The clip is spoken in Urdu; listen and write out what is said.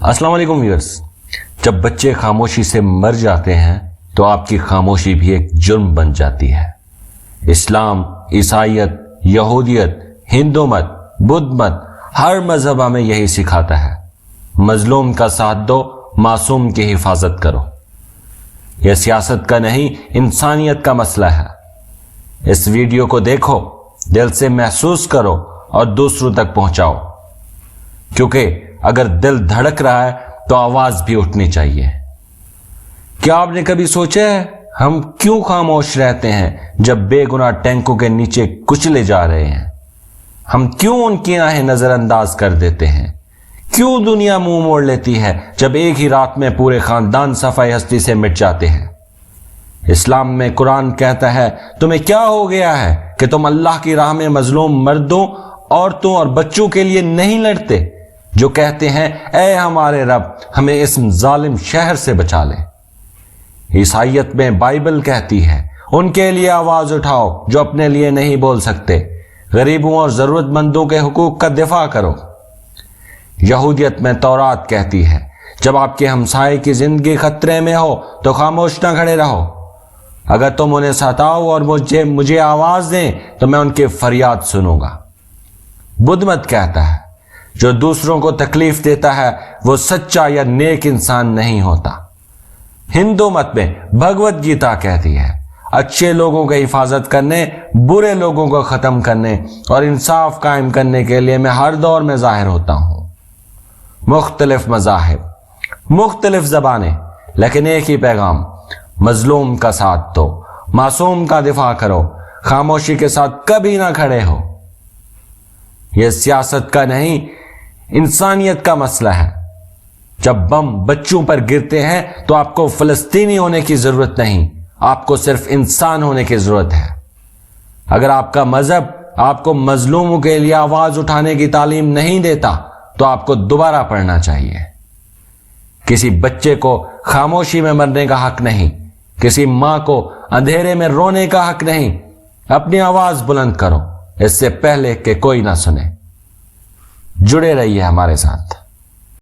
السلام علیکم ویورز. جب بچے خاموشی سے مر جاتے ہیں تو آپ کی خاموشی بھی ایک جرم بن جاتی ہے. اسلام، عیسائیت، یہودیت، ہندو مت، بدھ مت، ہر مذہب ہمیں یہی سکھاتا ہے. مظلوم کا ساتھ دو، معصوم کی حفاظت کرو. یہ سیاست کا نہیں، انسانیت کا مسئلہ ہے. اس ویڈیو کو دیکھو، دل سے محسوس کرو اور دوسروں تک پہنچاؤ. کیونکہ اگر دل دھڑک رہا ہے تو آواز بھی اٹھنی چاہیے. کیا آپ نے کبھی سوچا ہے ہم کیوں خاموش رہتے ہیں جب بے گناہ ٹینکوں کے نیچے کچلے جا رہے ہیں؟ ہم کیوں ان کی آہیں نظر انداز کر دیتے ہیں؟ کیوں دنیا منہ موڑ لیتی ہے جب ایک ہی رات میں پورے خاندان صفائی ہستی سے مٹ جاتے ہیں؟ اسلام میں قرآن کہتا ہے تمہیں کیا ہو گیا ہے کہ تم اللہ کی راہ میں مظلوم مردوں، عورتوں اور بچوں کے لیے نہیں لڑتے جو کہتے ہیں اے ہمارے رب ہمیں اس ظالم شہر سے بچا لے. عیسائیت میں بائبل کہتی ہے ان کے لیے آواز اٹھاؤ جو اپنے لیے نہیں بول سکتے. غریبوں اور ضرورت مندوں کے حقوق کا دفاع کرو. یہودیت میں تورات کہتی ہے جب آپ کے ہمسائے کی زندگی خطرے میں ہو تو خاموش نہ کھڑے رہو. اگر تم انہیں ستاؤ اور مجھے آواز دیں تو میں ان کی فریاد سنوں گا. بدھ مت کہتا ہے جو دوسروں کو تکلیف دیتا ہے وہ سچا یا نیک انسان نہیں ہوتا. ہندو مت میں بھگوت گیتا کہتی ہے اچھے لوگوں کی حفاظت کرنے، برے لوگوں کو ختم کرنے اور انصاف قائم کرنے کے لیے میں ہر دور میں ظاہر ہوتا ہوں. مختلف مذاہب، مختلف زبانیں، لیکن ایک ہی پیغام: مظلوم کا ساتھ دو، معصوم کا دفاع کرو، خاموشی کے ساتھ کبھی نہ کھڑے ہو. یہ سیاست کا نہیں، انسانیت کا مسئلہ ہے. جب بم بچوں پر گرتے ہیں تو آپ کو فلسطینی ہونے کی ضرورت نہیں، آپ کو صرف انسان ہونے کی ضرورت ہے. اگر آپ کا مذہب آپ کو مظلوموں کے لیے آواز اٹھانے کی تعلیم نہیں دیتا تو آپ کو دوبارہ پڑھنا چاہیے. کسی بچے کو خاموشی میں مرنے کا حق نہیں، کسی ماں کو اندھیرے میں رونے کا حق نہیں. اپنی آواز بلند کرو اس سے پہلے کہ کوئی نہ سنے. جڑے رہیے ہمارے ساتھ.